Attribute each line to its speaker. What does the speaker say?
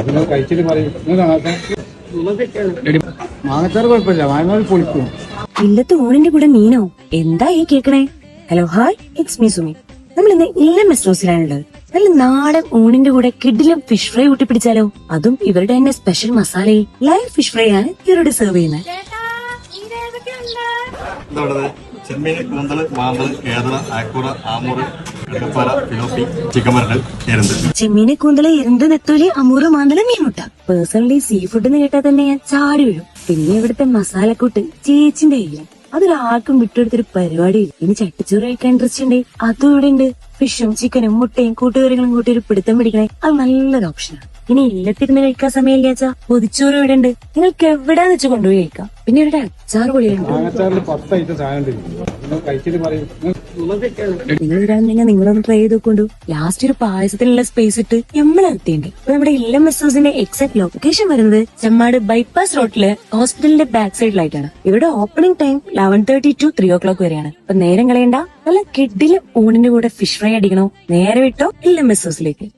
Speaker 1: നിങ്ങൾ കഴിച്ചിട്ട് പറയും. മാങ്ങച്ചാറ് കുഴപ്പമില്ല, മാങ്ങാൽ പൊളിക്കും.
Speaker 2: ഇല്ലത്തെ ഊണിന്റെ കൂടെ മീനോ? എന്താ ഈ കേക്കണേ? Hello hi, it's me Sumi. നമ്മൾ ഇന്ന് ഇല്ലം മെസ് ഹൗസിലാണുള്ളത്. നല്ല നാടൻ ഊണിന്റെ കൂടെ കിഡിലും ഫിഷ് ഫ്രൈ കൂട്ടിപ്പിടിച്ചാലോ? അതും ഇവരുടെ തന്നെ സ്പെഷ്യൽ മസാലയിൽ ലൈവ് ഫിഷ് ഫ്രൈ ആണ് ഇവരുടെ സെർവ് ചെയ്യുന്നത്.
Speaker 3: ചെമ്മീൻ, കൂന്തൽ, മാന്തൽ, ഏതള, ആക്കൂറ, ആമൂറ്, കടപ്പാര, ഫിലോപ്പി, ചിക്കമരട്, എരുന്ത്.
Speaker 2: ചെമ്മീന്, കൂന്തല്, എരുന്ത്, നെത്തോലി, അമൂറ്, മാന്തല്, മീൻമുട്ട. പേഴ്സണലി സീ ഫുഡ് എന്ന് കേട്ടാൽ തന്നെ ഞാൻ ചാടി വീഴും. പിന്നെ ഇവിടുത്തെ മസാലക്കൂട്ട് ചേച്ചിന്റെ ഇല്ല, അതൊരാൾക്കും വിട്ടെടുത്തൊരു പരിപാടി. ഇനി ചട്ടിച്ചോറ് കഴിക്കാൻ ഇൻട്രസ്റ്റ് ഉണ്ട്, അതും ഇവിടെ ഉണ്ട്. ഫിഷും ചിക്കനും മുട്ടയും കൂട്ടുകറികളും കൂട്ടി ഒരു പിടുത്തം പിടിക്കണേ, അത് നല്ലൊരു ഓപ്ഷനാണ്. ഇനി ഇല്ലത്തിരുന്ന് കഴിക്കാൻ സമയമില്ല വെച്ചാ പൊതിച്ചോറ് ഇവിടെ ഉണ്ട്, നിങ്ങൾക്ക് എവിടെന്ന് വെച്ച് കൊണ്ടുപോയി കഴിക്കാം. പിന്നെ ഇവിടെ അച്ചാർ പൊളിയുണ്ട്. നിങ്ങൾ വരാന്നുണ്ടെങ്കിൽ നിങ്ങളൊന്ന് ട്രൈ ചെയ്ത് നോക്കൊണ്ടു. ലാസ്റ്റ് ഒരു പായസത്തിനുള്ള സ്പേസ് ഇട്ട് നമ്മളെത്തിയുണ്ട്. ഇപ്പൊ നമ്മുടെ ഇല്ലം മെസ് ഹൗസിന്റെ എക്സാക്ട് ലൊക്കേഷൻ വരുന്നത് ചെമ്മാട് ബൈപ്പാസ് റോഡില് ഹോസ്പിറ്റലിന്റെ ബാക്ക് സൈഡിലായിട്ടാണ്. ഇവിടെ ഓപ്പണിംഗ് ടൈം 11:30 to 3 o'clock വരെയാണ്. അപ്പൊ നേരം കളയണ്ട, നല്ല കിഡില് ഊണിന്റെ കൂടെ ഫിഷ് ഫ്രൈ അടിക്കണോ? നേരെ വിട്ടോ ഇല്ലം മെസ് ഹൗസിലേക്ക്.